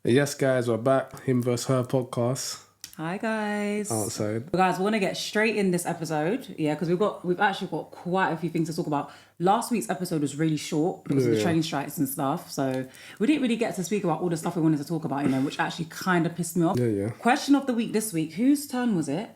Yes, guys, we're back. Him vs. Her podcast. Hi guys. Outside. Guys, we want to get straight in this episode, because we've actually got quite a few things to talk about. Last week's episode was really short because of the train strikes and stuff, so we didn't really get to speak about all the stuff we wanted to talk about, which actually kind of pissed me off. Yeah. Question of the week this week: whose turn was it?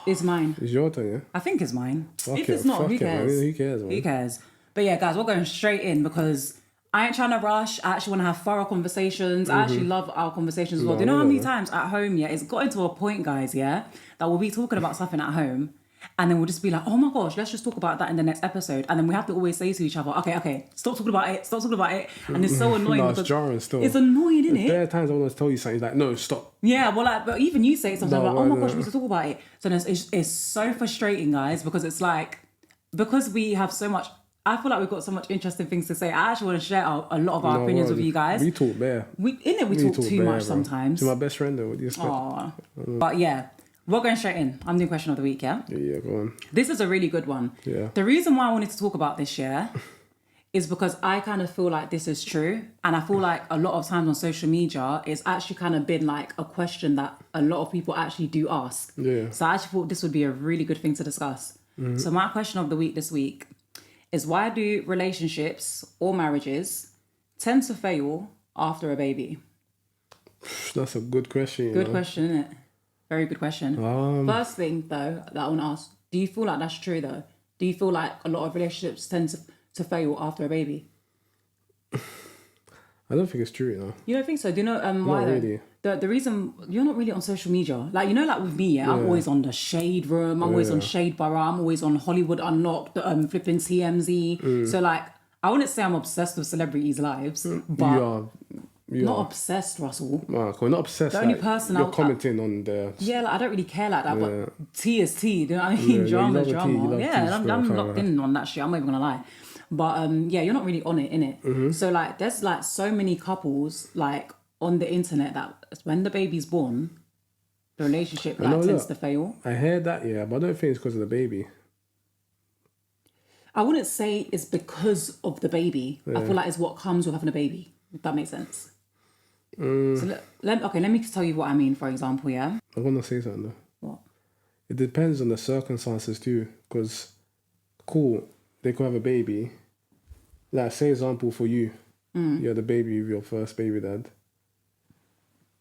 It's mine. It's your turn, yeah? I think it's mine. Fuck if it, it's not, fuck who it, cares? man. Who cares, man? Who cares? But yeah, guys, we're going straight in because I ain't trying to rush. I actually want to have thorough conversations. I actually love our conversations as well. Do you know how many times at home, it's gotten to a point, guys, that we'll be talking about something at home and then we'll just be like, oh my gosh, let's just talk about that in the next episode. And then we have to always say to each other, okay, stop talking about it. And it's so annoying. No, it's jarring still. It's annoying, isn't it? There are times I want to tell you something, it's like, no, stop. Yeah, well, but even you say it sometimes, No, like, oh my no. gosh, we should talk about it. So then it's so frustrating, guys, because it's like, because we have so much, I feel like we've got so much interesting things to say. I actually want to share a lot of our opinions with you guys. We talk bare. We talk too much sometimes. To my best friend, though, what do you expect? But yeah, we're going straight in. I'm doing question of the week, yeah? Yeah, go on. This is a really good one. Yeah. The reason why I wanted to talk about this, is because I kind of feel like this is true. And I feel like a lot of times on social media, it's actually kind of been like a question that a lot of people actually do ask. Yeah. So I actually thought this would be a really good thing to discuss. Mm-hmm. So my question of the week this week is, why do relationships or marriages tend to fail after a baby? That's a good question. Good question, isn't it? Very good question. First thing, though, that I want to ask, do you feel like that's true, though? Do you feel like a lot of relationships tend to fail after a baby? I don't think it's true, You don't think so? Do you know why? Not really. The reason, you're not really on social media. Like, like with me, I'm always on the Shade Room. I'm always on Shade Borough. I'm always on Hollywood Unlocked, flipping TMZ. So, like, I wouldn't say I'm obsessed with celebrities' lives, but You not are. obsessed, Russell. We're not obsessed. The only person you're commenting on the... Yeah, like, I don't really care like that, but tea is tea. Do you know what I mean? Drama is drama. Yeah, I'm locked in on that shit. I'm not even gonna lie. But you're not really on it, innit? Mm-hmm. So like, there's like so many couples like on the internet that when the baby's born, the relationship tends to fail. I heard that, but I don't think it's because of the baby. I wouldn't say it's because of the baby. I feel like it's what comes with having a baby, if that makes sense. So let me tell you what I mean, for example, I want to say something though. What? It depends on the circumstances too, because they could have a baby. Like, say example for you, you had a baby with your first baby dad.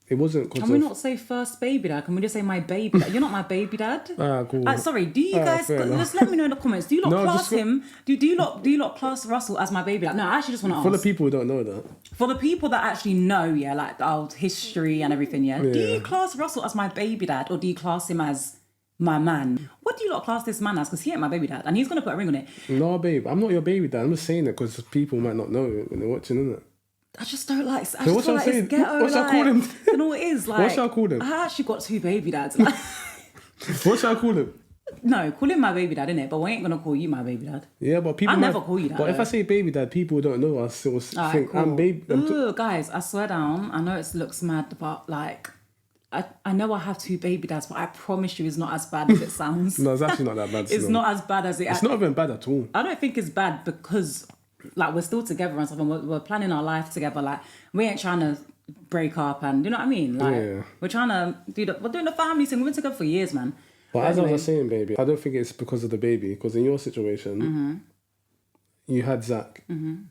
It wasn't because Can we not say first baby dad? Can we just say my baby dad? You're not my baby dad. Cool. Sorry, do you guys just let me know in the comments? Do you not class him? Do you not class Russell as my baby dad? No, I actually just want to ask. For the people who don't know that. For the people that actually know, like the old history and everything, do you class Russell as my baby dad, or do you class him as my man? What do you not class this man as? Because he ain't my baby dad, and he's gonna put a ring on it. No, babe, I'm not your baby dad. I'm just saying it because people might not know it when they're watching, innit? I just don't like. I just feel like it's ghetto. What shall I call him? You know what it is like? What shall I call him? I actually got two baby dads. Like, what shall I call him? No, call him my baby dad, innit? But we ain't gonna call you my baby dad. Yeah, but people. I never call you that. But if I say baby dad, people don't know us. So think cool. I'm baby. Ooh, guys, I swear down. I know it looks mad, but like, I know I have two baby dads, but I promise you, it's not as bad as it sounds. No, it's actually not that bad. It's not as bad as it. It's not even bad at all. I don't think it's bad because, like, we're still together and stuff, and we're planning our life together. Like, we ain't trying to break up, and you know what I mean. Like, we're trying to we're doing the family thing. We've been together for years, man. But as I was saying, baby, I don't think it's because of the baby. Because in your situation, you had Zach. Mm-hmm.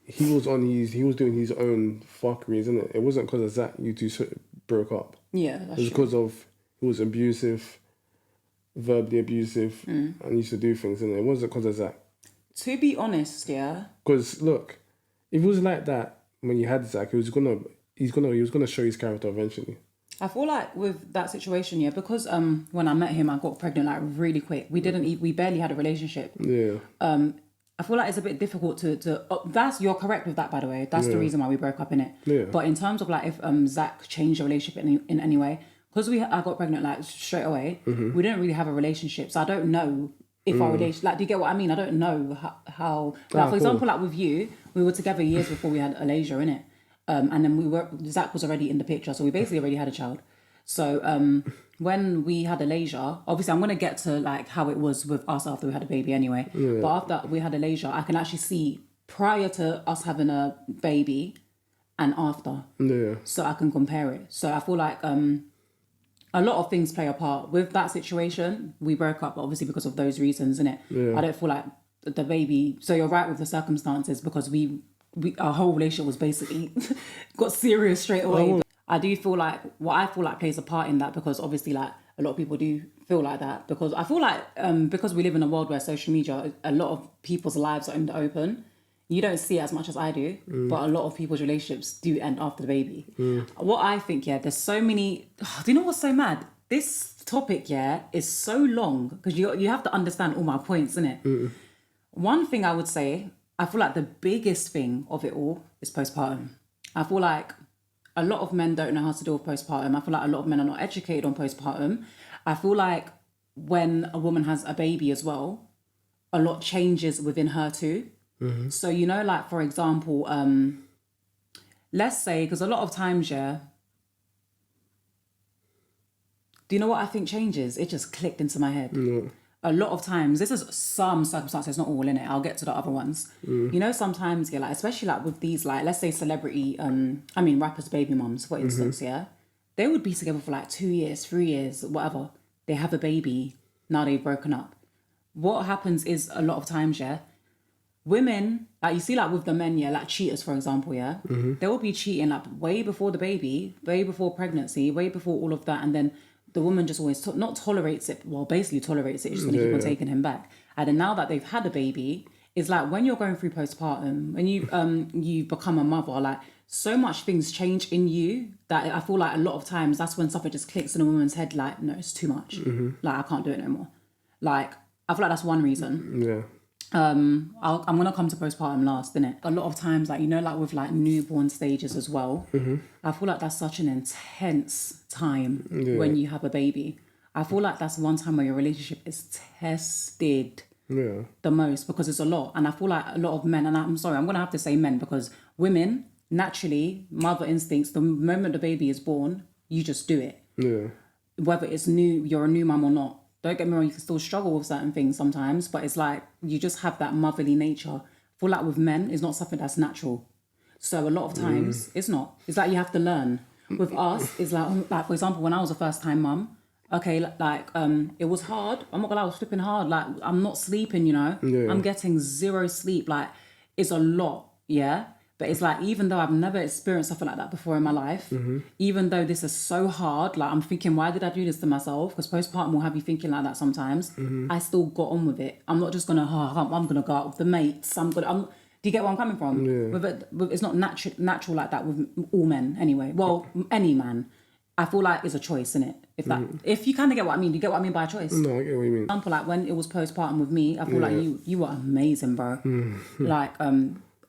He was doing his own fuckery, isn't it? It wasn't because of Zach you two broke up. Yeah, that's it was because of he was abusive, verbally abusive, and used to do things, and it wasn't because of Zach. To be honest, Because look, if it was like that when you had Zach, he was gonna show his character eventually. I feel like with that situation, because when I met him, I got pregnant like really quick. We barely had a relationship. Yeah. I feel like it's a bit difficult to you're correct with that, by the way. That's the reason why we broke up, innit? Yeah. But in terms of like if Zach changed the relationship in any way, because I got pregnant like straight away, we didn't really have a relationship, so I don't know if our relationship, like, do you get what I mean? I don't know how like, for example, like with you, we were together years before we had Alasia, innit? And then Zach was already in the picture, so we basically already had a child. So when we had Alasia, obviously I'm going to get to like how it was with us after we had a baby anyway. Yeah. But after we had Alasia, I can actually see prior to us having a baby and after. Yeah. So I can compare it. So I feel like a lot of things play a part. With that situation, we broke up obviously because of those reasons, innit? Yeah. I don't feel like the baby... So you're right with the circumstances because we our whole relationship was basically got serious straight away. But I do feel like what I feel like plays a part in that because obviously like a lot of people do feel like that because I feel like because we live in a world where social media, a lot of people's lives are in the open. You don't see it as much as I do, but a lot of people's relationships do end after the baby. What I think, there's so many... do you know what's so mad? This topic, is so long because you have to understand all my points, innit? One thing I would say, I feel like the biggest thing of it all is postpartum. I feel like a lot of men don't know how to deal with postpartum. I feel like a lot of men are not educated on postpartum. I feel like when a woman has a baby as well, a lot changes within her too. So, you know, like, for example, let's say, because a lot of times, do you know what I think changes? It just clicked into my head. A lot of times, this is some circumstances, not all in it. I'll get to the other ones. You know, sometimes, like, especially like with these, like, let's say celebrity, rappers' baby mums, for instance, they would be together for like 2 years, 3 years, whatever. They have a baby, now they've broken up. What happens is a lot of times, women, like you see like with the men, like cheaters, for example, they will be cheating like way before the baby, way before pregnancy, way before all of that. And then the woman just always not tolerates it, well, basically tolerates it, just going to keep on taking him back. And then now that they've had a baby, it's like when you're going through postpartum, when you become a mother, like so much things change in you that I feel like a lot of times that's when something just clicks in a woman's head, like, no, it's too much. Like, I can't do it no more. Like, I feel like that's one reason. I'm gonna come to postpartum last, innit? A lot of times, like, you know, like with like newborn stages as well, I feel like that's such an intense time when you have a baby. I feel like that's one time where your relationship is tested the most because it's a lot. And I feel like a lot of men, and I'm sorry, I'm gonna have to say men because women, naturally, mother instincts, the moment the baby is born, you just do it. Whether it's you're a new mum or not. Don't get me wrong, you can still struggle with certain things sometimes, but it's like you just have that motherly nature. I feel like with men, it's not something that's natural. So a lot of times, it's not. It's like you have to learn. With us, it's like for example, when I was a first-time mum, it was hard. I'm not gonna lie, I was flipping hard. Like, I'm not sleeping, you know? I'm getting zero sleep. Like, it's a lot, But it's like, even though I've never experienced something like that before in my life, even though this is so hard, like I'm thinking, why did I do this to myself? Because postpartum will have you thinking like that sometimes. I still got on with it. I'm not just gonna, I'm gonna go out with the mates. Do you get where I'm coming from? It's not natural like that with all men anyway. Well, any man. I feel like it's a choice, innit? If you kind of get what I mean, you get what I mean by a choice. No, I get what you mean. For example, like when it was postpartum with me, I feel like you were amazing, bro. Like,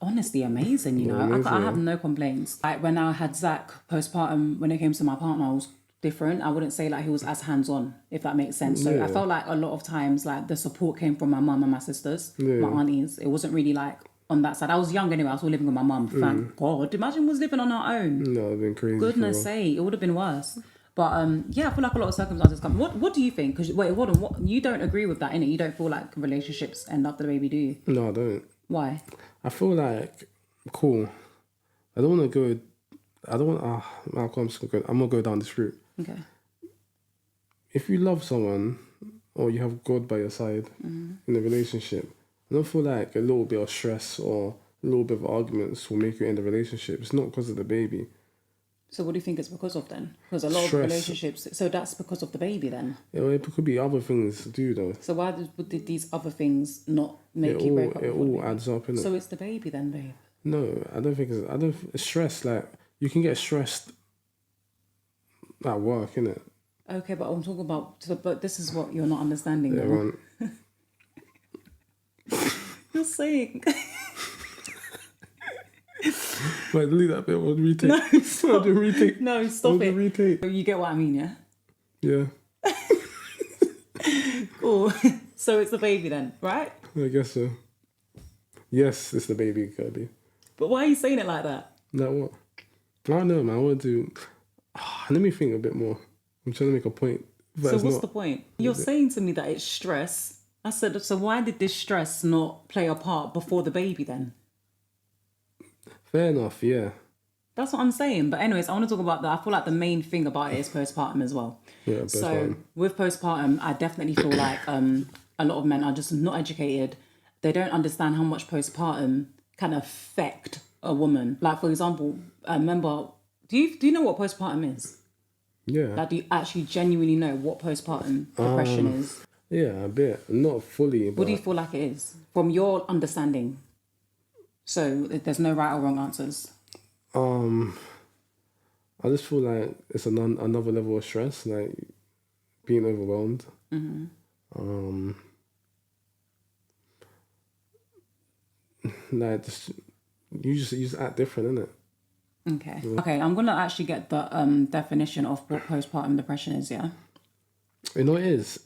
honestly amazing, you know. I have no complaints. Like when I had Zach postpartum, when it came to my partner, I was different. I wouldn't say like he was as hands-on, if that makes sense. So I felt like a lot of times like the support came from my mum and my sisters, my aunties. It wasn't really like on that side. I was young anyway. I was still living with my mum. Thank God. Imagine was living on our own. No, it'd been crazy. Goodness sake, it would have been worse. But I feel like a lot of circumstances come. What do you think? Because wait, hold on. What, you don't agree with that, innit? You don't feel like relationships end after the baby, do you? No, I don't. Why? I feel like, cool. I don't want to go. I'm gonna go down this route. Okay. If you love someone or you have God by your side in a relationship, I don't feel like a little bit of stress or a little bit of arguments will make you end the relationship. It's not because of the baby. So what do you think it's because of then? Because a lot of relationships... So that's because of the baby then? Yeah, well, it could be other things too, though. So why did these other things not make you break up? It all adds up, innit? So it's the baby then, babe? No, I don't think it's stress. Like, you can get stressed at work, innit? Okay, but I'm talking about... But this is what you're not understanding. Yeah, man. You're saying... Wait, delete that bit. We'll retake. No, stop. We'll retake. No, stop it. Retake. You get what I mean, yeah? Yeah. Cool. So it's the baby then, right? I guess so. Yes, it's the baby, Kirby. But why are you saying it like that? Like what? I don't know, man. I want to... let me think a bit more. I'm trying to make a point. So what's the point? You're saying to me that it's stress. I said, so why did this stress not play a part before the baby then? Fair enough, yeah. That's what I'm saying. But anyways, I want to talk about that. I feel like the main thing about it is postpartum as well. Yeah, So with postpartum, I definitely feel like a lot of men are just not educated. They don't understand how much postpartum can affect a woman. Like, for example, remember, do you know what postpartum is? Yeah. Like, do you actually genuinely know what postpartum depression is? Yeah, a bit. Not fully, but... What do you feel like it is? From your understanding. So there's no right or wrong answers. I just feel like it's another level of stress, like being overwhelmed. Like you just act different, innit? Okay. Okay, I'm gonna actually get the definition of what postpartum depression is. Yeah. You know, it is.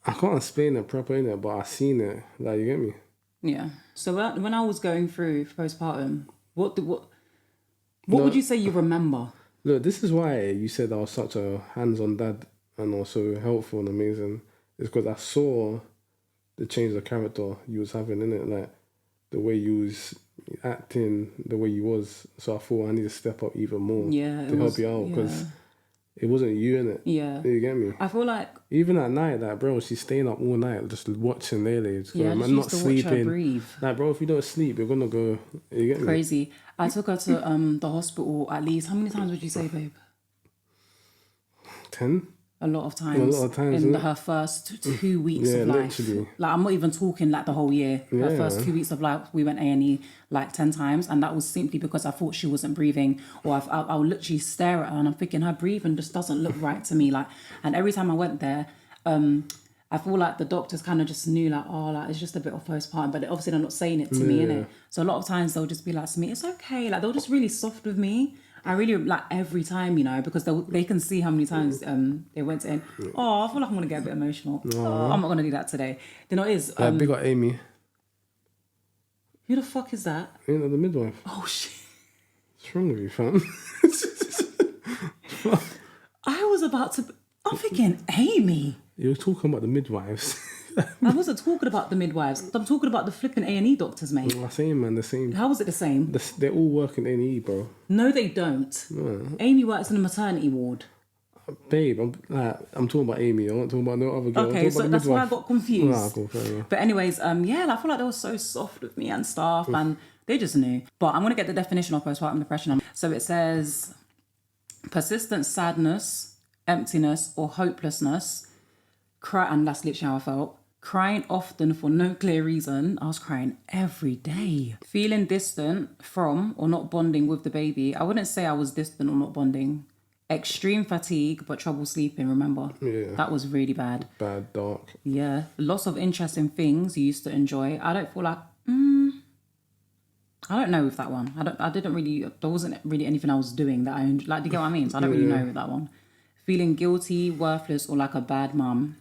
I can't explain it properly, innit, but I've seen it. Like, you get me? Yeah. So when I was going through postpartum, what would you say you remember? Look, this is why you said I was such a hands-on dad and also helpful and amazing. It's because I saw the change of character you was having, innit? Like, the way you was acting, the way you was. So I thought I need to step up even more to help you out, because it wasn't you, innit? Yeah. You get me? I feel like... Even at night, like, bro, she's staying up all night just watching Lele. Yeah, I just used to watch her breathe. Like, bro, if you don't sleep, you're gonna go... You get me? Crazy. I took her to the hospital at least... How many times would you say, babe? 10? A lot of times. In her first 2 weeks of life. Literally. Like, I'm not even talking like the whole year. Her first 2 weeks of life, we went A&E like 10 times, and that was simply because I thought she wasn't breathing, or I would literally stare at her and I'm thinking her breathing just doesn't look right to me. Like, and every time I went there, I feel like the doctors kind of just knew, like, oh, like, it's just a bit of postpartum, but obviously they're not saying it to me, innit? So a lot of times they'll just be like to me, it's okay. Like, they're just really soft with me. I really, like, every time, you know, because they can see how many times they went in. Oh, I feel like I'm going to get a bit emotional. Oh, I'm not going to do that today. You know what it is? Big up Amy. Who the fuck is that? You know, the midwife. Oh, shit. What's wrong with you, fam? I was about to... I'm thinking, Amy. You were talking about the midwives. I wasn't talking about the midwives. I'm talking about the flipping A&E doctors, mate. The same, man, the same. How was it the same? They all work in A&E, bro. No, they don't. Amy works in a maternity ward. Babe, I'm talking about Amy. I'm not talking about no other girl. Okay, so that's why I got confused. Nah, cool, fair enough. But anyways, I feel like they were so soft with me and stuff, and they just knew. But I'm going to get the definition of postpartum depression. So it says persistent sadness, emptiness, or hopelessness. And that's literally how I felt. Crying often for no clear reason. I was crying every day. Feeling distant from or not bonding with the baby. I wouldn't say I was distant or not bonding. Extreme fatigue, but trouble sleeping, remember? Yeah. That was really bad. Bad, dark. Yeah. Lots of interest in things you used to enjoy. I don't feel like... I don't know with that one. There wasn't really anything I was doing that I enjoyed. Like, do you get what I mean? So I don't really know with that one. Feeling guilty, worthless, or like a bad mum.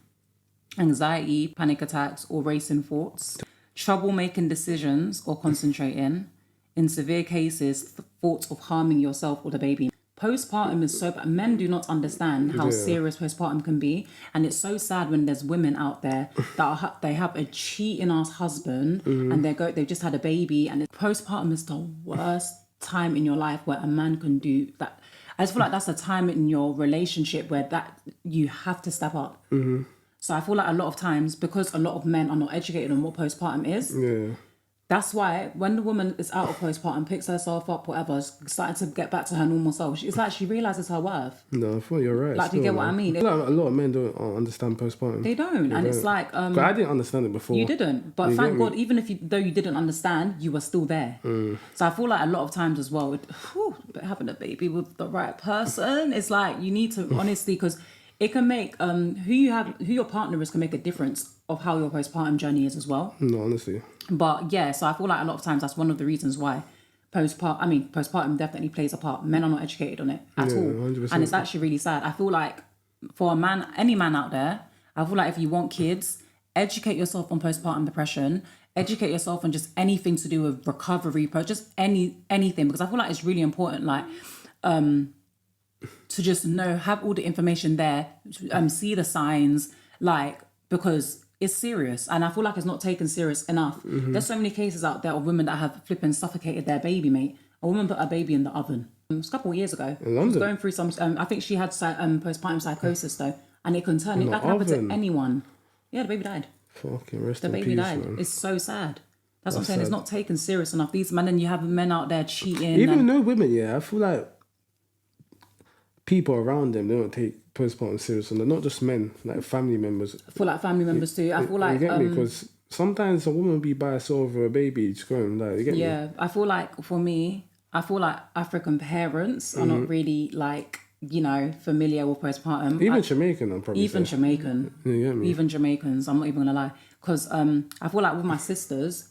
Anxiety, panic attacks, or racing thoughts. Trouble making decisions or concentrating. In severe cases, thoughts of harming yourself or the baby. Postpartum is so bad. Men do not understand how serious postpartum can be. And it's so sad when there's women out there that they have a cheating ass husband and they've just had a baby. And postpartum is the worst time in your life where a man can do that. I just feel like that's a time in your relationship where that you have to step up. So I feel like a lot of times, because a lot of men are not educated on what postpartum is, that's why when the woman is out of postpartum, picks herself up, whatever, starting to get back to her normal self, it's like she realises her worth. No, I thought you're right. Like, do you get what I mean? I feel like a lot of men don't understand postpartum. They don't. It's like... But I didn't understand it before. You didn't. But thank God, even though you didn't understand, you were still there. So I feel like a lot of times as well, but having a baby with the right person, it's like you need to, honestly, because it can make who your partner is can make a difference of how your postpartum journey is as well. No, honestly. But yeah, so I feel like a lot of times that's one of the reasons why postpartum definitely plays a part. Men are not educated on it at all. 100%. And it's actually really sad. I feel like for a man, any man out there, I feel like if you want kids, educate yourself on postpartum depression, educate yourself on just anything to do with recovery, just anything, because I feel like it's really important, like, to just know, have all the information there, see the signs, like, because it's serious. And I feel like it's not taken serious enough. There's so many cases out there of women that have flipping suffocated their baby, mate. A woman put a baby in the oven. It was a couple of years ago. In London? She was going through some. I think she had postpartum psychosis though, and it can turn. That can happen oven? to anyone. Yeah, the baby died. Fucking rest The in baby peace, died. man. It's so sad. That's what I'm saying. sad. It's not taken serious enough. These men, and you have men out there cheating. Even no women, yeah. I feel like people around them, they don't take postpartum serious, and they're not just men, like family members. I feel like family members too. I feel like you get me, because sometimes a woman will be by herself over a baby, just going like, you get me. yeah. I feel like for me, I feel like African parents are not really like familiar with postpartum. Even Jamaican, I'm probably Even say. Jamaican. You get me? Even Jamaicans, I'm not even gonna lie, because I feel like with my sisters,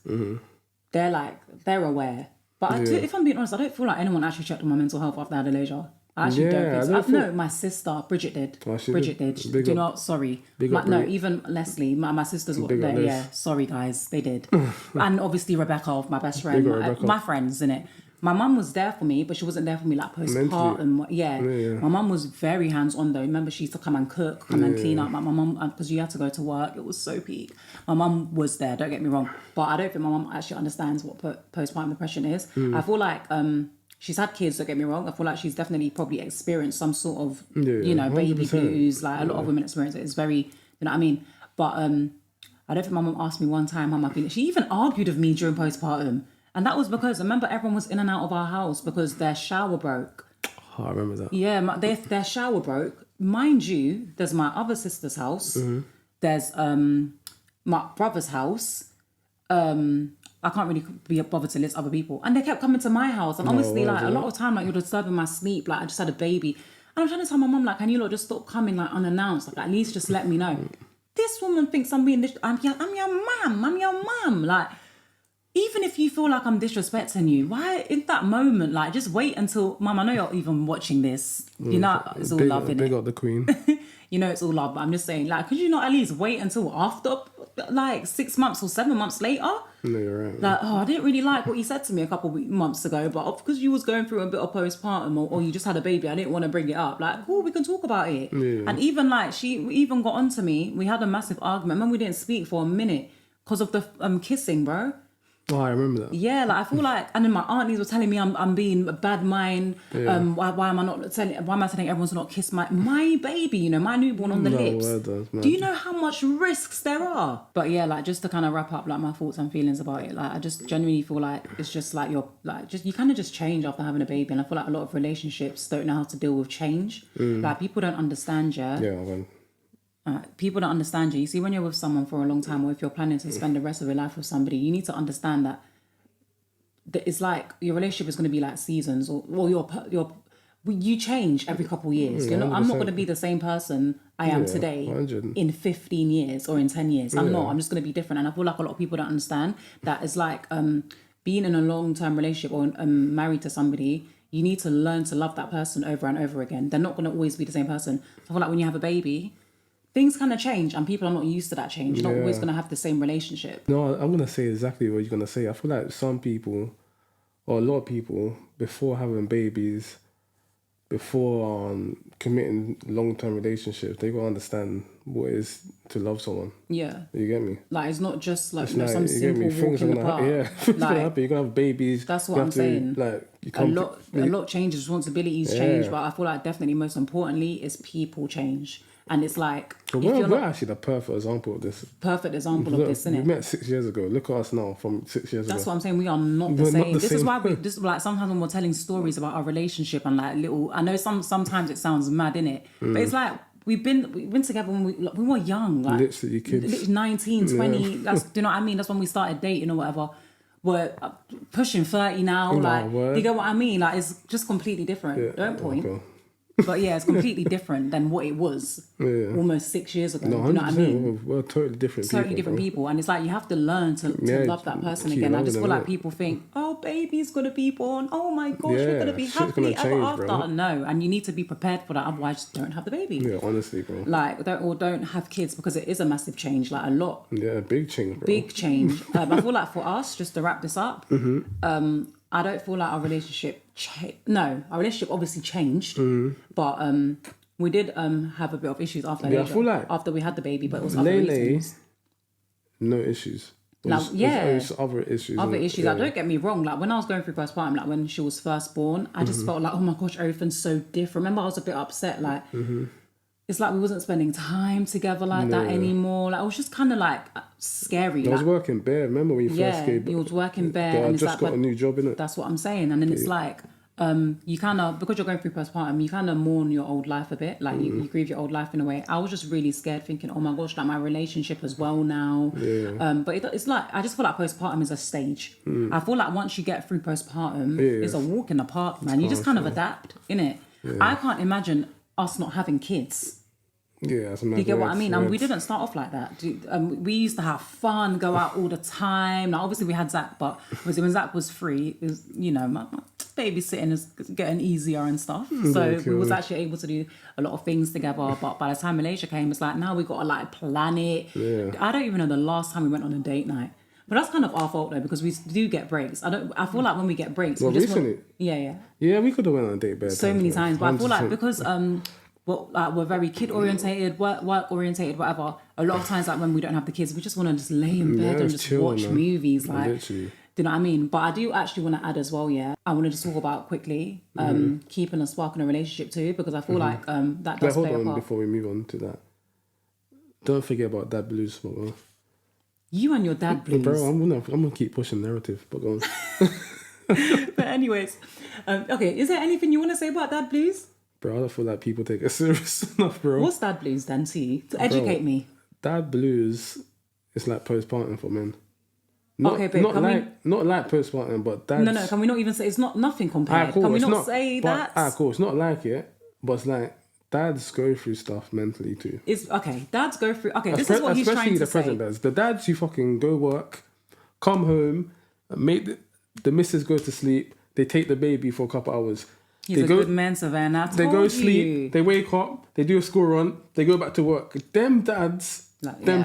they're aware. But if I'm being honest, I don't feel like anyone actually checked on my mental health after I had Elijah. I actually don't think so. No, my sister Bridget did. Bridget did. Do you know? Sorry. Even Leslie, my sisters were there. Yeah, sorry guys, they did. And obviously Rebecca, my best friend, my friends, innit? My mum was there for me, but she wasn't there for me like postpartum. Yeah. My mum was very hands-on though. Remember, she used to come and cook, come and clean up. My mum, because you had to go to work, it was so peak. My mum was there, don't get me wrong. But I don't think my mum actually understands what postpartum depression is. I feel like she's had kids, don't get me wrong. I feel like she's definitely probably experienced some sort of, baby 100%. blues. Like a lot of women experience it. It's very, you know what I mean? But I don't think my mum asked me one time how I'm feeling. She even argued with me during postpartum. And that was because, remember, everyone was in and out of our house because their shower broke. Oh, I remember that. Yeah, their shower broke. Mind you, there's my other sister's house. There's my brother's house. I can't really be bothered to list other people. And they kept coming to my house. And honestly, a lot of time, you're disturbing my sleep. Like, I just had a baby. And I'm trying to tell my mum, can you lot just stop coming, unannounced? At least just let me know. This woman thinks I'm being... I'm your mum. I'm your mum. Even if you feel like I'm disrespecting you, why in that moment, just wait until... Mum, I know you're even watching this. It's all love, innit? Big up the queen. It's all love, but I'm just saying, could you not at least wait until after, 6 months or 7 months later? No, you're right. I didn't really like what you said to me a couple of months ago, but because you was going through a bit of postpartum or you just had a baby, I didn't want to bring it up. Cool, we can talk about it. Yeah. And even she even got onto me. We had a massive argument. And we didn't speak for a minute because of the kissing, bro. Oh, I remember that. Yeah, I feel and then my aunties were telling me I'm being a bad mind. Yeah. Why am I telling everyone to not kiss my baby? My newborn on the lips. Do you know how much risks there are? But yeah, just to kind of wrap up my thoughts and feelings about it. I just genuinely feel it's just you're you kind of just change after having a baby, and I feel a lot of relationships don't know how to deal with change. People don't understand. People don't understand you. You see, when you're with someone for a long time, or if you're planning to spend the rest of your life with somebody, you need to understand that it's your relationship is going to be like seasons, or you change every couple of years. I'm not going to be the same person I am today 100. in 15 years or in 10 years. I'm not. I'm just going to be different. And I feel a lot of people don't understand that it's being in a long-term relationship or married to somebody. You need to learn to love that person over and over again. They're not going to always be the same person. I feel when you have a baby, things kind of change and people are not used to that change. You're not always going to have the same relationship. No, I'm going to say exactly what you're going to say. I feel like some people, or a lot of people, before having babies, before committing long-term relationships, they got to understand what it is to love someone. Yeah. You get me? It's not just some simple walk in the park. Things are going to happen. You're going to have babies. That's what I'm saying. A lot changes, responsibilities change, but I feel definitely most importantly is people change. And it's we're actually the perfect example of this. Isn't it? We met 6 years ago. Look at us now from 6 years ago. That's what I'm saying. We are not the same. This is why this is sometimes when we're telling stories about our relationship and little. I know sometimes it sounds mad, innit? But it's we've been together when we were young, literally kids, 19, 20. Do you know what I mean? That's when we started dating or whatever. We're pushing 30 now. You get what I mean? It's just completely different. Yeah, Don't point. Okay. But yeah, it's completely different than what it was almost 6 years ago. No, 100%. You know what I mean? We're totally different people. Totally different people. And it's you have to learn to love that person again. I just feel people think, oh, baby's going to be born. Oh my gosh, we're going to be happy ever after. Bro. No, and you need to be prepared for that. Otherwise, don't have the baby. Yeah, honestly, bro. Don't have kids because it is a massive change. A lot. Yeah, big change, bro. Big change. I feel for us, just to wrap this up, I don't feel our relationship our relationship obviously changed, but we did have a bit of issues after I feel after we had the baby, but it was other Lele, reasons. no issues. Like, yeah. There's other issues. Other innit? issues. Yeah. Like, don't get me wrong. Like, when I was going through postpartum, like when she was first born, I just felt like, oh my gosh, everything's so different. Remember, I was a bit upset. Like, it's like we wasn't spending time together like that anymore. Like, it was just kind of like scary. I was working bare. Remember when you first came? You was working bare. I And it's just like, got a new job, innit? that's what I'm saying. And then it's like, you kind of, because you're going through postpartum, you kind of mourn your old life a bit. Like, you grieve your old life in a way. I was just really scared, thinking, oh my gosh, like my relationship as well now. Yeah. But it's like, I just feel like postpartum is a stage. I feel like once you get through postpartum, it's a walk in the park, man. You just kind of adapt, innit? I can't imagine us not having kids. Yeah, that's Do you get what I mean? And we didn't start off like that. We used to have fun, go out all the time. Now, obviously, we had Zach, but obviously when Zach was free, it was, you know, my babysitting is getting easier and stuff. So we was actually able to do a lot of things together. But by the time Malaysia came, it's like, now we got to like plan it. Yeah. I don't even know the last time we went on a date night. But that's kind of our fault though, because we do get breaks. I feel like when we get breaks, Well, we just recently. Yeah, We could have went on a date better. so many times. But I feel like 100%. because we're very kid orientated, work orientated, whatever. A lot of times, like when we don't have the kids, we just want to just lay in bed and just chill, watch man. movies. Like, Literally. do you know what I mean? But I do actually want to add as well. Yeah, I want to just talk about quickly keeping a spark in a relationship too, because I feel like that But does hold play a on part. before we move on to that. Don't forget about dad blues, bro. You and your dad blues. Bro, I'm gonna keep pushing narrative, but go on. But anyways, okay. Is there anything you want to say about dad blues? Bro, I don't feel like people take it serious enough, bro. What's dad blues then, T? To educate me. Dad blues is like postpartum for men. Not, Okay, babe, not like postpartum, but dad's... No, can we not even say it's nothing compared? cool, Can we it's not say that? Cool, it's not like it, but it's like dads go through stuff mentally too. It's okay. Dads go through. Okay, this is what he's trying to the present say. dads. The dads who fucking go work, come home, make the missus go to sleep. They take the baby for a couple hours. He's a good man, Savannah. They go sleep. They wake up. They do a school run. They go back to work. Them dads,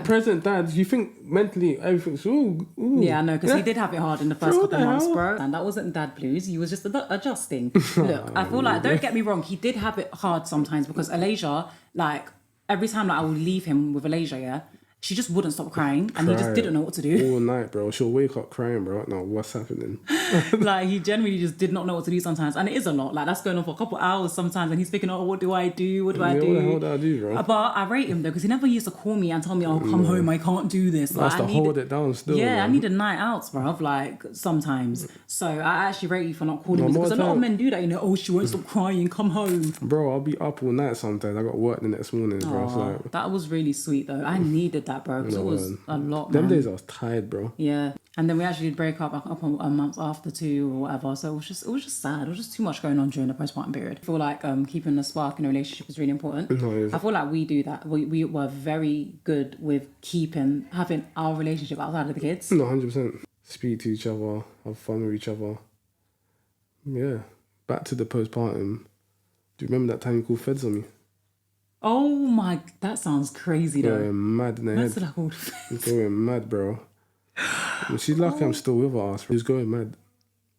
present dads. You think mentally everything's ooh. Yeah, I know, because he did have it hard in the first couple of months, bro. And that wasn't dad blues. He was just adjusting. Look, I feel like, don't get me wrong, he did have it hard sometimes because Alasia, like every time like I would leave him with Alasia, yeah, she just wouldn't stop crying, and he just didn't know what to do. All night, bro. She'll wake up crying, bro. Now what's happening? Like, he genuinely just did not know what to do sometimes, and it is a lot. Like, that's going on for a couple of hours sometimes, and he's thinking, oh, what do I do? What do I do? What the hell do I do, bro? But I rate him though, because he never used to call me and tell me, oh, come home, I can't do this. I Like, have to hold it down still. Yeah, man. I need a night out, bruv, like sometimes. So I actually rate you for not calling me, because a lot of time. men do that, you know, oh, she won't stop crying, come home. Bro, I'll be up all night sometimes. I got work the next morning, bro. It's like, That was really sweet though. I needed that, bro, because it was a lot, them man. days I was tired, bro. Yeah. And then we actually did break up a month after too or whatever. So it was just sad. It was just too much going on during the postpartum period. I feel like keeping the spark in a relationship is really important. No, it is. I feel like we do that. We were very good with having our relationship outside of the kids. No, 100%. Speak to each other, have fun with each other. Yeah. Back to the postpartum. Do you remember that time you called feds on me? Oh my, that sounds crazy though. Going mad in the That's head. what I called. Going mad, bro. She's lucky I'm still with her ass. She's going mad.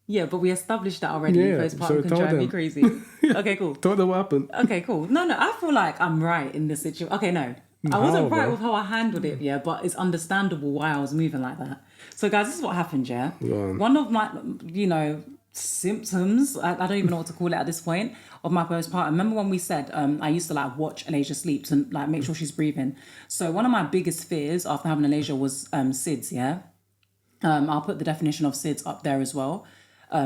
Yeah, but we established that already. Yeah, Postpartum so can tell drive me them. crazy. Okay, cool. Told her what happened. Okay, cool. No, I feel like I'm right in this situation. Okay, no. I wasn't right bro? with how I handled it, yeah, but it's understandable why I was moving like that. So, guys, this is what happened, yeah? Go on. One of my, symptoms, I don't even know what to call it at this point, of my postpartum. Remember when we said I used to, like, watch Alasia sleeps and, like, make sure she's breathing. So, one of my biggest fears after having Alasia was SIDS, yeah? I'll put the definition of SIDS up there as well,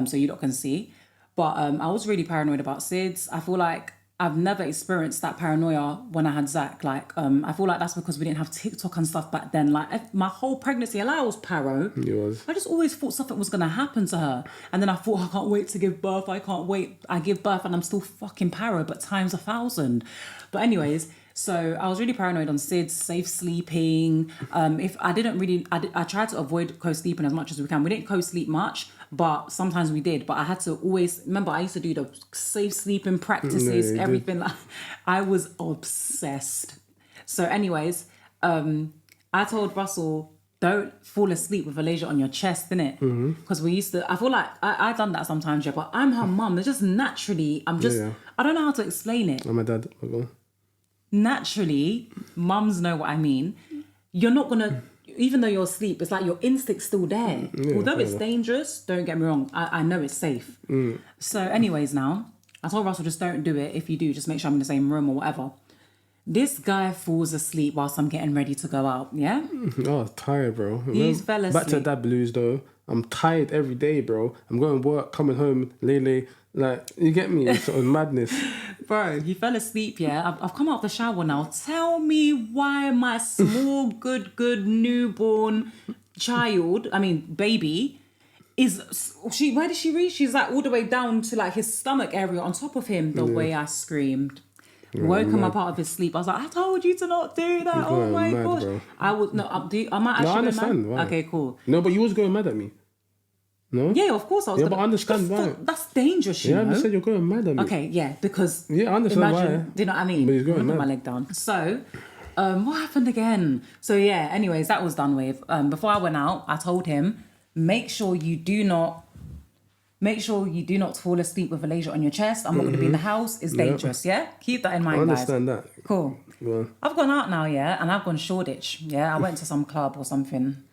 so you lot can see. But I was really paranoid about SIDS. I feel like I've never experienced that paranoia when I had Zach. Like, I feel like that's because we didn't have TikTok and stuff back then. Like, my whole pregnancy, I was paro. Yours. I just always thought something was going to happen to her. And then I thought, I can't wait to give birth. I can't wait. I give birth and I'm still fucking paro, but times 1,000. But anyways, so I was really paranoid on SIDS, safe sleeping. If I didn't really, I tried to avoid co-sleeping as much as we can. We didn't co-sleep much, but sometimes we did. But I had to always, remember I used to do the safe sleeping practices, everything. Like, I was obsessed. So anyways, I told Russell, don't fall asleep with Alasia on your chest, innit? Because we used to, I feel like I've done that sometimes, yeah, but I'm her mum. It's just naturally, I don't know how to explain it. I'm a dad. Go on. Naturally, mums know what I mean. You're not gonna even though you're asleep, it's like your instinct's still there. Although it's dangerous, don't get me wrong, I know it's safe. So anyways, now, I told Russell, just don't do it. If you do, just make sure I'm in the same room or whatever. This guy falls asleep whilst I'm getting ready to go out, yeah? Oh, tired, bro. He's fell asleep. Back to that blues, though. I'm tired every day, bro. I'm going to work, coming home, late. Like, you get me? It's sort of madness. Bro, he fell asleep, yeah? I've come out of the shower now. Tell me why my small, good newborn baby, where did she reach? She's like all the way down to like his stomach area on top of him. The way I screamed. Woke him up out of his sleep. I was like, I told you to not do that. Oh my gosh. Bro. I might actually I understand. Why? Okay, cool. No, but you was going mad at me. No? Yeah, of course I was. Yeah, but I understand why. That's dangerous, you know. Yeah, I said you're going mad at me. Okay, yeah, because... Yeah, I understand why. Do you know what I mean? But he's going mad. Put my leg down. So, what happened again? So, yeah, anyways, that was done with. Before I went out, I told him, make sure you do not fall asleep with a laser on your chest. I'm not going to be in the house. It's dangerous, yeah? Keep that in mind, guys. I understand that. Cool. Yeah. I've gone out now, yeah, and I've gone Shoreditch, yeah? I went to some club or something.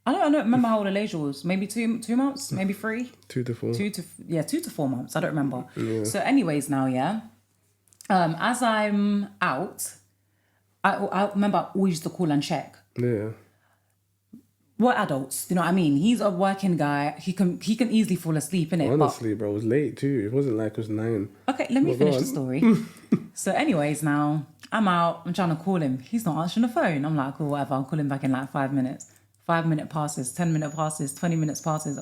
I don't remember how old the laser was. Maybe 2 months, maybe 3. 2 to 4. 2 to 4 months. I don't remember. Yeah. So anyways now, yeah. As I'm out, I remember I always used to call and check. Yeah. We're adults, you know what I mean? He's a working guy. He can easily fall asleep, innit? Honestly, bro, it was late too. It wasn't like it was 9. Okay, let me finish the story. So anyways, now, I'm out. I'm trying to call him. He's not answering the phone. I'm like, cool, whatever. I'll call him back in like 5 minutes. 5 minute passes, 10 minute passes, 20 minutes passes.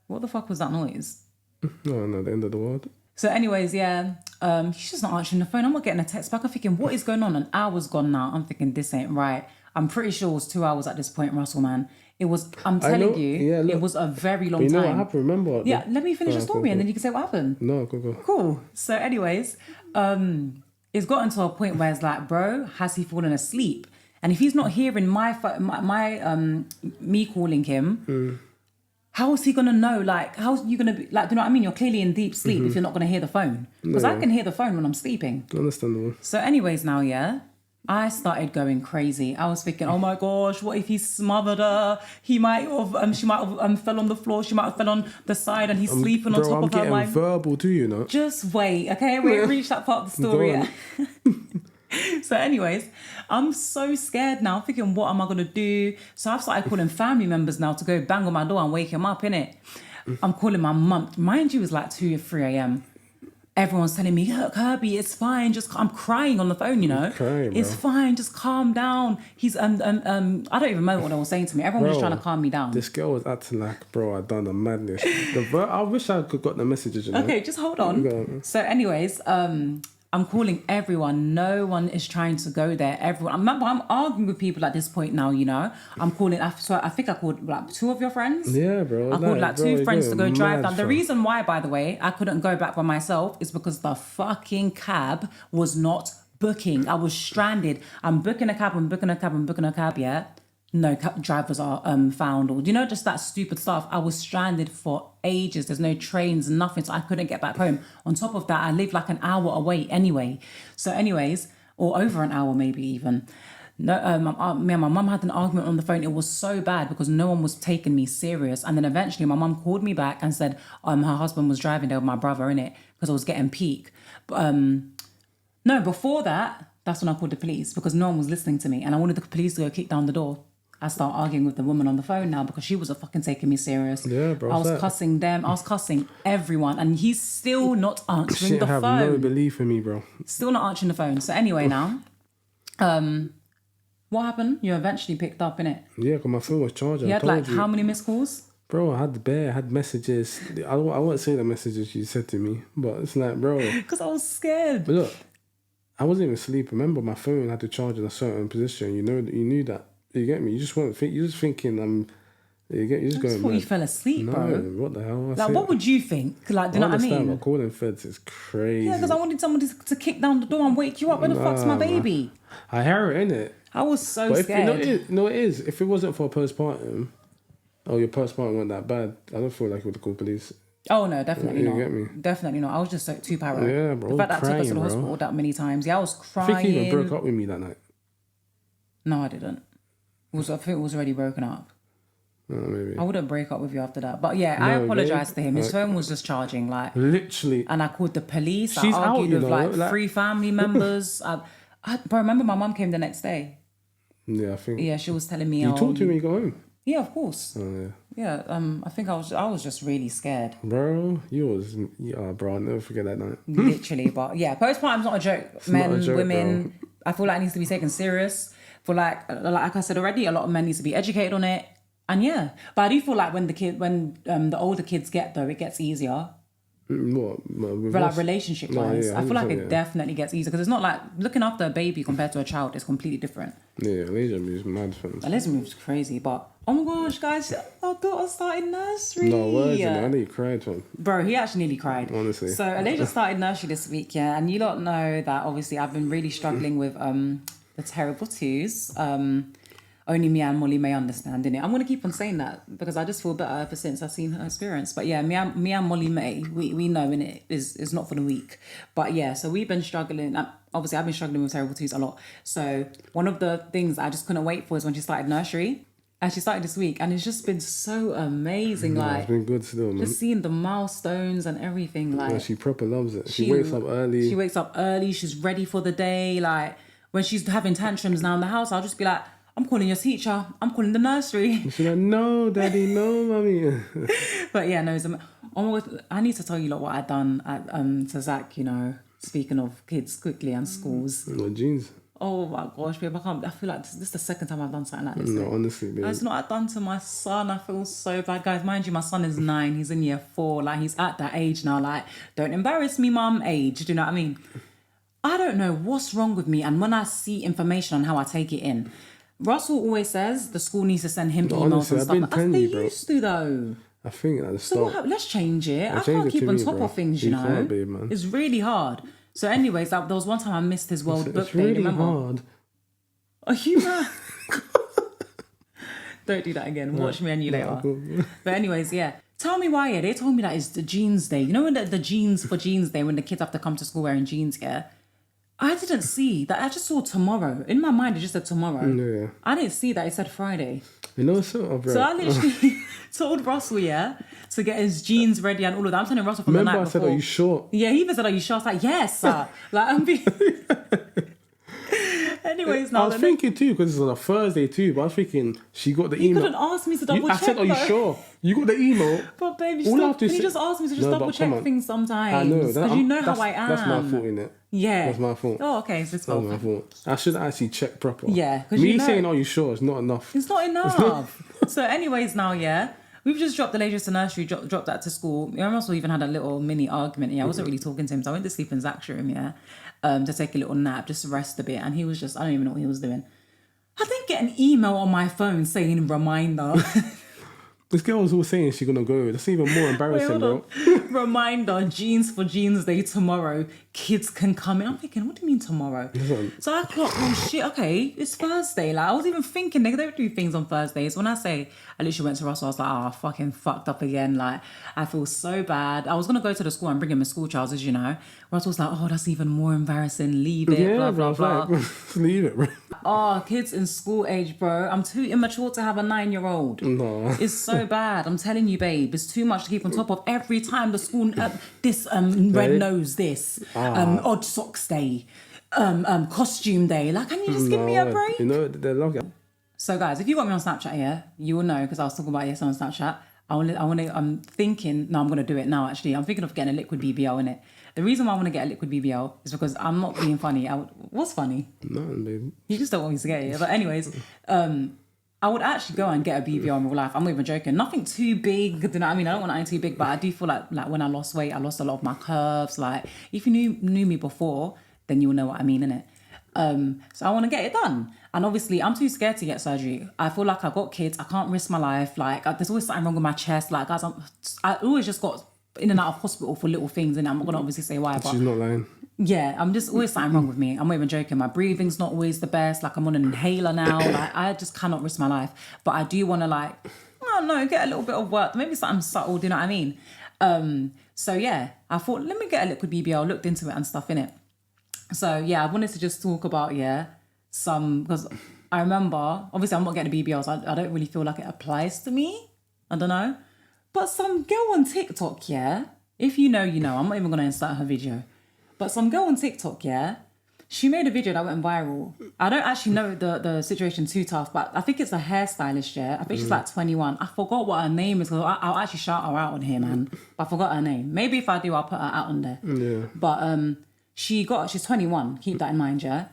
What the fuck was that noise? No, the end of the world. So anyways, yeah, he's just not answering the phone. I'm not getting a text back. I'm thinking, what is going on? An hour's gone now. I'm thinking, this ain't right. I'm pretty sure it was 2 hours at this point, Russell, man. It was, I'm telling you, it was a very long time. You know what happened, remember? Yeah, let me finish the story and then you can say what happened. No, go. Cool. So anyways, it's gotten to a point where it's like, bro, has he fallen asleep? And if he's not hearing me calling him, how is he gonna know? Like, how's you gonna be like? Do you know what I mean? You're clearly in deep sleep if you're not gonna hear the phone, because I can hear the phone when I'm sleeping. Understandable. So, anyways, now yeah, I started going crazy. I was thinking, oh my gosh, what if he smothered her? He might have, she might have fell on the floor. She might have fell on the side, and he's sleeping on top of her. I'm getting verbal too, you know. Just wait, okay? We reached that part of the story. So anyways, I'm so scared now, thinking, what am I going to do? So I've started calling family members now to go bang on my door and wake him up, innit? I'm calling my mum. Mind you, it's like 2 or 3 a.m. Everyone's telling me, look, Herbie, it's fine. I'm crying on the phone, you know. It's fine. Just calm down. He's, I don't even know what they were saying to me. Everyone was just trying to calm me down. This girl was acting like, bro, I'd done a madness. I wish I could got the messages, you know. Okay, just hold on. So anyways, I'm calling everyone. No one is trying to go there. Everyone. I'm arguing with people at this point now, you know. I'm calling. So I think I called like 2 of your friends. Yeah, bro. I called like 2 friends to go drive down. The reason why, by the way, I couldn't go back by myself is because the fucking cab was not booking. I was stranded. I'm booking a cab, yeah. No drivers are found, or you know, just that stupid stuff. I was stranded for ages. There's no trains, nothing, so I couldn't get back home. On top of that, I live like an hour away anyway. So anyways, or over an hour maybe even. No, me and my mum had an argument on the phone. It was so bad because no one was taking me serious. And then eventually my mum called me back and said her husband was driving there with my brother in it because I was getting peak. But no, before that, that's when I called the police because no one was listening to me, and I wanted the police to go kick down the door. I start arguing with the woman on the phone now because she wasn't fucking taking me serious. Yeah, bro. I was cussing them. I was cussing everyone, and he's still not answering the phone. She have no belief in me, bro. Still not answering the phone. So anyway, now, what happened? You eventually picked up, innit? Yeah, because my phone was charging. You had like how many missed calls? Bro, I had messages. I won't say the messages you said to me, but it's like, bro. Because I was scared. But look, I wasn't even asleep. Remember, my phone had to charge in a certain position. You knew that. You get me? You just weren't you're just thinking you just going thought mad. You fell asleep, bro. What the hell? Like, what would you think? Like, do you know what I mean? But calling feds is crazy. Yeah, because I wanted somebody to kick down the door and wake you up. Where the fuck's my baby? I hear it, innit? I was so scared. It is. If it wasn't for postpartum, your postpartum wasn't that bad, I don't feel like it would call police. Oh no, definitely not. You get me? Definitely not. I was just too paranoid. Yeah, bro. The fact that I took us to the bro. hospital that many times. Yeah, I was crying. I think he even broke up with me that night. No, I didn't. I think it was already broken up. Oh, maybe. I wouldn't break up with you after that. But yeah, I apologized to him. His phone was just charging, like literally. And I called the police. She's I argued out, with like 3 family members. But remember, my mum came the next day. Yeah, I think. Yeah, she was telling me. You talked to him when you got home. Yeah, of course. Oh yeah. Yeah. I think I was just really scared. Bro, bro, I'll never forget that night. Literally, but yeah, postpartum's not a joke. It's Men, not a joke, women. bro. I feel like it needs to be taken serious. For like I said already, a lot of men need to be educated on it. And yeah, but I do feel like when the older kids get though, it gets easier. What? But like relationship wise, I feel like it definitely gets easier because it's not like looking after a baby compared to a child is completely different. Yeah, laser moves mad fun. Laser moves crazy, but oh my gosh, guys, our daughter started nursery. No words, man. I nearly cried, fam. Bro, he actually nearly cried. Honestly. So Elijah started nursery this week, yeah, and you lot know that obviously I've been really struggling with the terrible twos. Only me and Molly may understand, innit? I'm going to keep on saying that because I just feel better ever since I've seen her experience. But yeah, me and Molly May, we know, innit, is not for the weak. But yeah, so we've been struggling. Obviously, I've been struggling with terrible twos a lot. So one of the things I just couldn't wait for is when she started nursery. And she started this week. And it's just been so amazing. Like, it's been good still, man. Just seeing the milestones and everything. Like, yeah, she proper loves it. She wakes up early. She wakes up early. She's ready for the day. Like, when she's having tantrums now in the house, I'll just be like, I'm calling your teacher. I'm calling the nursery. She's like, no, daddy, no, mommy. But yeah, no. I need to tell you what I'd done to Zach, you know, speaking of kids quickly and schools. What, jeans? Oh my gosh, babe, I feel like this is the second time I've done something like this. No, honestly, babe. That's not I've done to my son. I feel so bad. Guys, mind you, my son is 9. He's in year 4. Like, he's at that age now. Like, don't embarrass me, mum age. Do you know what I mean? I don't know what's wrong with me. And when I see information on how I take it in, Russell always says the school needs to send him emails honestly, and stuff. As they used to, though. I think at the start. So let's change it. I can't keep on top of things, you know. Can't, babe, man. It's really hard. So anyways, there was one time I missed his World Book Day. Day. It's really Remember? hard. Are you mad? Don't do that again. Watch me and you later. But anyways, yeah. Tell me why, yeah. They told me that it's the jeans day. You know when the jeans for jeans day, when the kids have to come to school wearing jeans, yeah? I didn't see that. I just saw tomorrow. In my mind, it just said tomorrow. Yeah. I didn't see that. It said Friday. You know, so I literally told Russell, yeah, to get his jeans ready and all of that. I'm telling Russell from the night before. Remember I said, are you sure? Yeah, he even said, are you sure? I was like, yes, sir. Like, I'm being... Anyways, now... I was thinking too, because it's on a Thursday too, but I was thinking, she got the email. You couldn't ask me to double check. I said, are you sure? You got the email. But baby, can you just ask me to just double check things sometimes? I know. Because you know how I am. That's my fault, innit? Yeah. That's my fault. Oh, okay. So it's That's my fault. I should actually check proper. Yeah. Me saying, are you sure? It's not enough. It's not enough. So anyways, now, yeah. We've just dropped the latest to nursery, dropped that to school. I also even had a little mini argument. Yeah, I wasn't really talking to him. So I went to sleep in Zach's room, yeah, to take a little nap, just to rest a bit. And he was just, I don't even know what he was doing. I didn't get an email on my phone saying reminder. This girl was all saying she's going to go. That's even more embarrassing, bro. Reminder, jeans for jeans day tomorrow. Kids can come in. I'm thinking, what do you mean tomorrow? So I clocked, oh shit, okay, it's Thursday. Like, I was even thinking they don't do things on Thursdays. When I say, I literally went to Russell, I was like, I fucking fucked up again. Like, I feel so bad. I was going to go to the school and bring him his school trousers, you know. Russell was like, oh, that's even more embarrassing. Leave it, yeah, blah, blah, blah. Leave it, bro. Oh, kids in school age, bro. I'm too immature to have a 9-year-old. No. It's so bad. I'm telling you, babe. It's too much to keep on top of. Every time the school, this red nose, this odd socks day, costume day. Like, can you just give me a break? You know, they're lucky. So, guys, if you got me on Snapchat here, you will know because I was talking about yesterday on Snapchat. I'm thinking. No, I'm gonna do it now. Actually, I'm thinking of getting a liquid BBL in it. The reason why I want to get a liquid BBL is because I'm not being funny. What's funny? Nothing, baby. You just don't want me to get it. But anyways, I would actually go and get a BBL in real life. I'm not even joking. Nothing too big. You know what I mean? I don't want anything too big, but I do feel like when I lost weight, I lost a lot of my curves. Like, if you knew me before, then you'll know what I mean, innit? So I want to get it done. And obviously, I'm too scared to get surgery. I feel like I've got kids. I can't risk my life. Like, there's always something wrong with my chest. Like, guys, I always just got in and out of hospital for little things, and I'm not going to obviously say why. But she's not lying. Yeah, I'm just always something wrong with me. I'm not even joking. My breathing's not always the best. Like, I'm on an inhaler now. Like, I just cannot risk my life. But I do want to, like, I don't know, get a little bit of work. Maybe something subtle, do you know what I mean? So yeah, I thought, let me get a liquid BBL. Looked into it and stuff, innit? So yeah, I wanted to just talk about, because I remember, obviously I'm not getting a BBL, so I don't really feel like it applies to me. I don't know. But some girl on TikTok, yeah, if you know, you know, I'm not even going to insert her video. But some girl on TikTok, yeah, she made a video that went viral. I don't actually know the situation too tough, but I think it's a hairstylist, yeah. I think she's like 21. I forgot what her name is, because I'll actually shout her out on here, man. But I forgot her name. Maybe if I do, I'll put her out on there. Yeah. But she's 21. Keep that in mind, yeah.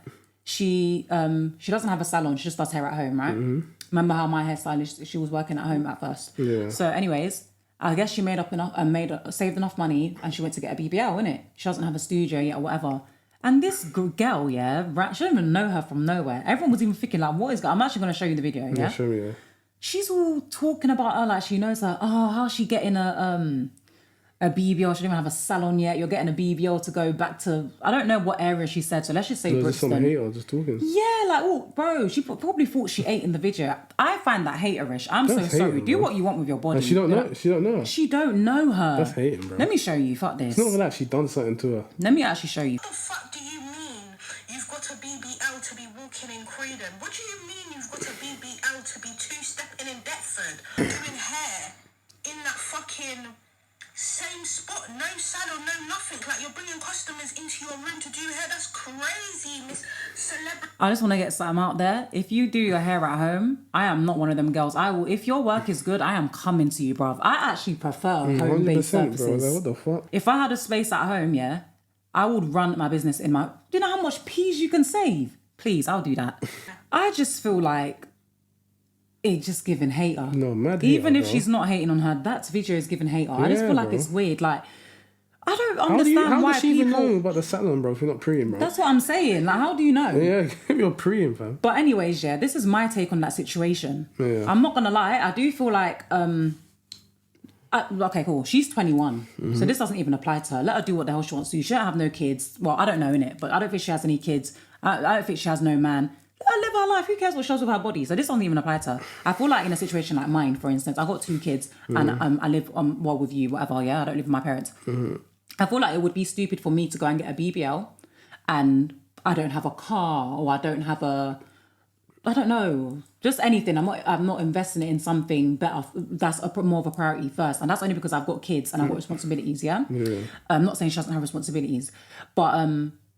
She doesn't have a salon. She just does hair at home, right? Remember how my hairstylist, she was working at home at first. Yeah. So anyways, I guess she saved enough money, and she went to get a BBL, innit? She doesn't have a studio yet or whatever. And this girl, yeah, she don't even know her from nowhere. Everyone was even thinking like, what is? I'm actually going to show you the video, yeah? Show me, yeah. She's all talking about her like she knows her. Oh, how's she getting a BBL? She didn't even have a salon yet. You're getting a BBL to go back to, I don't know what area she said, so let's just say Brixton. Some hater just talking. Yeah, like, oh, bro, she probably thought she ate in the video. I find that haterish. I'm so sorry. Hating, do what you want with your body. And she don't know. She don't know. She don't know her. That's hating, bro. Let me show you. Fuck this. It's not even like she done something to her. Let me actually show you. What the fuck do you mean you've got a BBL to be walking in Croydon? What do you mean you've got a BBL to be two-stepping in Deptford, doing hair in that fucking same spot? No salon, no nothing. Like, you're bringing customers into your room to do hair. That's crazy, Miss Celebrity. I just want to get something out there. If you do your hair at home, I am not one of them girls. I will. If your work is good, I am coming to you, bruv. I actually prefer home-based services. Bro, like, what the fuck? If I had a space at home, yeah, I would run my business in my... Do you know how much peas you can save? Please, I'll do that. I just feel like it's just giving hater. No, mad hater, even if bro. she's not hating on her, that video is giving hater. I just feel like it's weird. Like, I don't How understand why does she people... even know about the salon, bro, if you're not preying, bro? That's what I'm saying. Like, how do you know? Yeah, you're preying, fam. But anyways, yeah, this is my take on that situation. Yeah. I'm not gonna lie, I do feel like okay, cool. She's 21, so this doesn't even apply to her. Let her do what the hell she wants to do. She don't have no kids. Well, I don't know, innit? But I don't think she has any kids. I don't think she has no man. Let her live her life. Who cares what she does with her body? So this doesn't even apply to her. I feel like in a situation like mine, for instance, I got 2 kids and I live well with you, whatever. Yeah, I don't live with my parents. I feel like it would be stupid for me to go and get a BBL and I don't have a car or I don't have I don't know, just anything. I'm not investing it in something better. That's more of a priority first, and that's only because I've got kids and I've got responsibilities. Yeah. I'm not saying she doesn't have responsibilities, but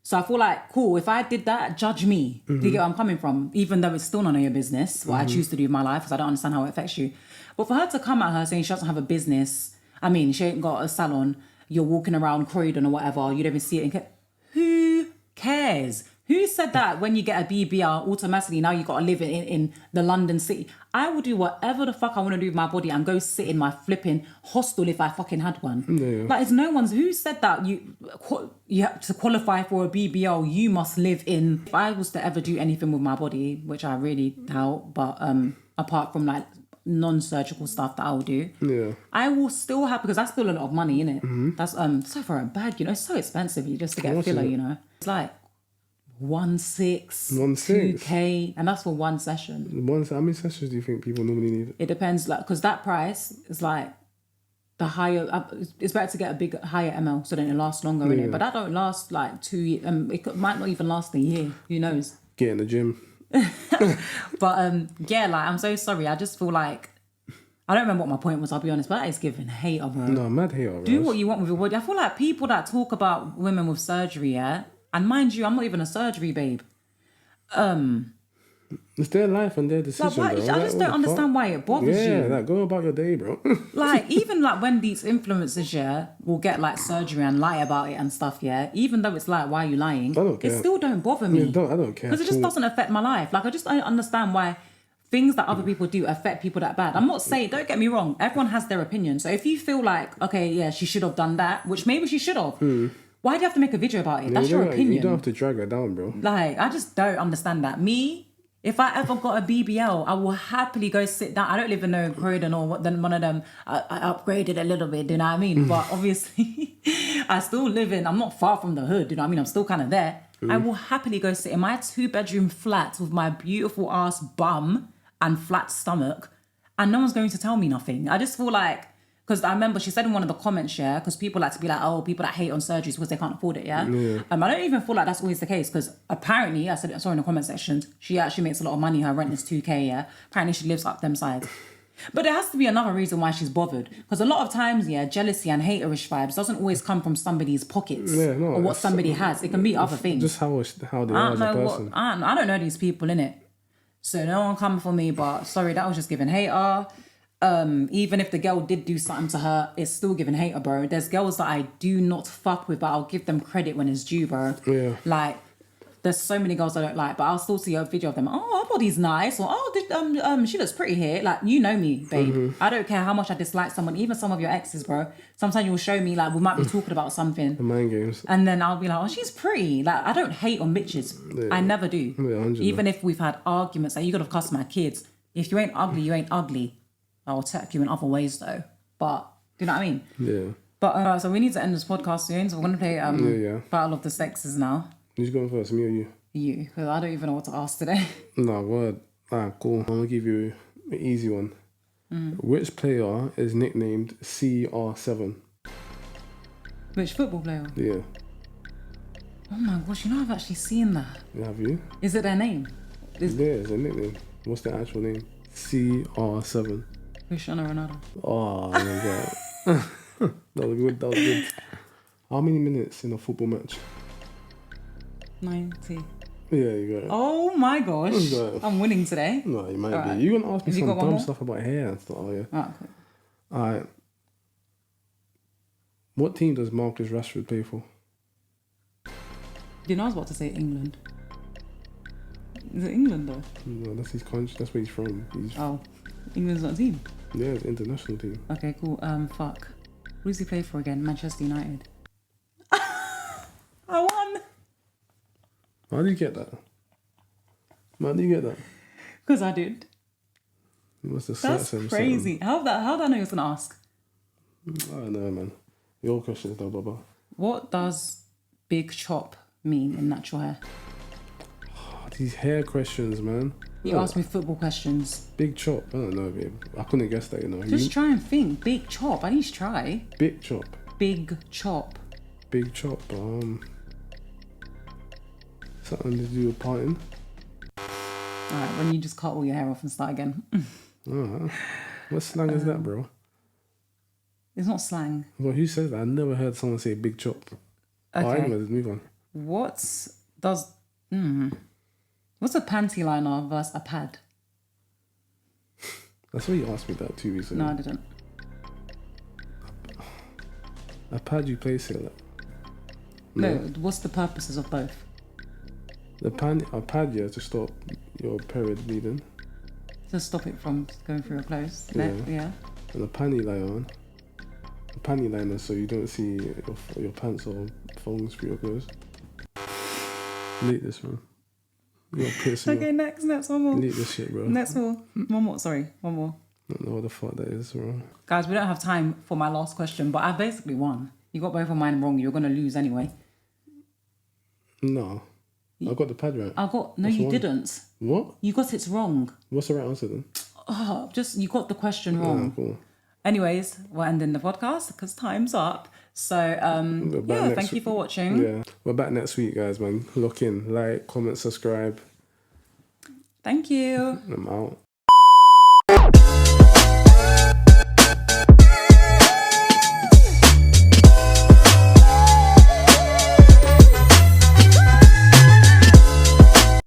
so I feel like cool. If I did that, judge me. Do you get where I'm coming from? Even though it's still none of your business what I choose to do with my life, because I don't understand how it affects you. But for her to come at her saying she doesn't have a business, I mean, she ain't got a salon. You're walking around Croydon or whatever. You don't even see it. Who cares? Who said that when you get a BBL, automatically now you got to live in the London city? I will do whatever the fuck I want to do with my body and go sit in my flipping hostel if I fucking had one. Yeah. Like, it's no one's... Who said that you have to qualify for a BBL, you must live in... If I was to ever do anything with my body, which I really doubt, but apart from like non-surgical stuff that I'll do, I will still have... Because that's still a lot of money, innit? That's so for a bag, you know, it's so expensive just to get a filler, you know? It's like... 1.6, 2K, and that's for one session. How many sessions do you think people normally need? It depends, like, because that price is like the higher. It's better to get a higher ML so then it lasts longer, innit? But that don't last like 2 years. Might not even last a year. Who knows? Get in the gym. But yeah, like, I'm so sorry. I just feel like I don't remember what my point was. I'll be honest, but that is giving hater, bro. No, mad hater, bro. Do what you want with your body. I feel like people that talk about women with surgery, yeah. And mind you, I'm not even a surgery babe. It's their life and their decision, like, bro. I just don't understand why it bothers you. Yeah, like, go about your day, bro. Like, even like when these influencers, yeah, will get like surgery and lie about it and stuff, yeah, even though it's like, why are you lying? I don't care. It still don't bother me. I don't care. Because it just doesn't affect my life. Like, I just don't understand why things that other people do affect people that bad. I'm not saying, don't get me wrong, everyone has their opinion. So if you feel like, okay, yeah, she should have done that, which maybe she should have. Why do you have to make a video about it? That's your opinion. You don't have to drag her down, bro. Like, I just don't understand that. Me, if I ever got a BBL, I will happily go sit down. I don't live in no Croydon or one of them. I upgraded a little bit, do you know what I mean? But obviously, I still live I'm not far from the hood, you know what I mean? I'm still kind of there. I will happily go sit in my 2-bedroom flat with my beautiful ass bum and flat stomach, and no one's going to tell me nothing. I just feel like Because I remember she said in one of the comments, yeah, because people like to be like, oh, people that hate on surgeries because they can't afford it, yeah? I don't even feel like that's always the case, because apparently, I saw in the comment sections, she actually makes a lot of money. Her rent is 2K, yeah? Apparently she lives up them sides. But there has to be another reason why she's bothered. Because a lot of times, yeah, jealousy and haterish vibes doesn't always come from somebody's pockets or what somebody has. It can be other things. Just how they are as a person. I don't know these people, innit? So no one come for me, but sorry, that was just giving hater. Even if the girl did do something to her, it's still giving hater, bro. There's girls that I do not fuck with, but I'll give them credit when it's due, bro. Yeah. Like, there's so many girls I don't like, but I'll still see a video of them. Oh, her body's nice, or she looks pretty here. Like, you know me, babe. I don't care how much I dislike someone, even some of your exes, bro. Sometimes you'll show me, like, we might be talking about something. The mind games. And then I'll be like, oh, she's pretty. Like, I don't hate on bitches. Yeah. I never do. Yeah, even if we've had arguments, like, you could have cussed my kids. If you ain't ugly, you ain't ugly. I'll attack you in other ways, though. But, do you know what I mean? Yeah. But, so we need to end this podcast soon. So we're going to play Battle of the Sexes now. Who's going first, me or you? You, because I don't even know what to ask today. Nah, word. Alright, cool. I'm going to give you an easy one. Which player is nicknamed CR7? Which football player? Yeah. Oh my gosh, you know I've actually seen that. Have you? Is it their name? Yeah, it's a nickname. What's the actual name? CR7. Cristiano Ronaldo. Oh, my God. That was good, that was good. How many minutes in a football match? 90. Yeah, you got it. Oh my gosh. I'm winning today. No, you might Alright. be. You're going to ask me Have you some got one dumb more? stuff about hair and stuff. Oh, yeah. Alright, cool. Alright. What team does Marcus Rashford play for? You know I was about to say England. Is it England though? No, that's his country. That's where he's from. Oh, England's not a team. Yeah, it's an international team. Okay, cool. Fuck. Who does he play for again? Manchester United. I won. How do you get that? How do you get that? Because I did. You must have That's searched him crazy. How did I know you was gonna ask? I don't know, man. Your questions, though, Baba. What does big chop mean in natural hair? Oh, these hair questions, man. You asked me football questions. Big chop. I don't know, babe. I couldn't guess that, you know. Just try and think. Big chop. At least try. Big chop. Big chop. Big chop. Something to do with parting. Alright, when you just cut all your hair off and start again. Alright. What slang is that, bro? It's not slang. Well, who says that? I never heard someone say big chop. Okay. Anyways, move on. What's a panty liner versus a pad? That's what you asked me that 2 weeks ago. No, I didn't. A pad you place it like. No, what's the purposes of both? A pad, yeah, to stop your period bleeding. To stop it from going through your clothes. Yeah. And a panty liner. A panty liner so you don't see your pants or thongs through your clothes. Delete this, man. You're pissing me Okay, off. next one more. Delete this shit, bro. Next one. One more, sorry. One more. I don't know what the fuck that is, bro. Guys, we don't have time for my last question, but I basically won. You got both of mine wrong. You're going to lose anyway. No. I got the pad right. No, That's you one. didn't. What? You got it wrong. What's the right answer then? Oh, you got the question wrong. Cool. Anyways, we're ending the podcast because time's up. So, thank you for watching. Yeah. We're back next week, guys, man. Lock in. Like, comment, subscribe. Thank you. I'm out.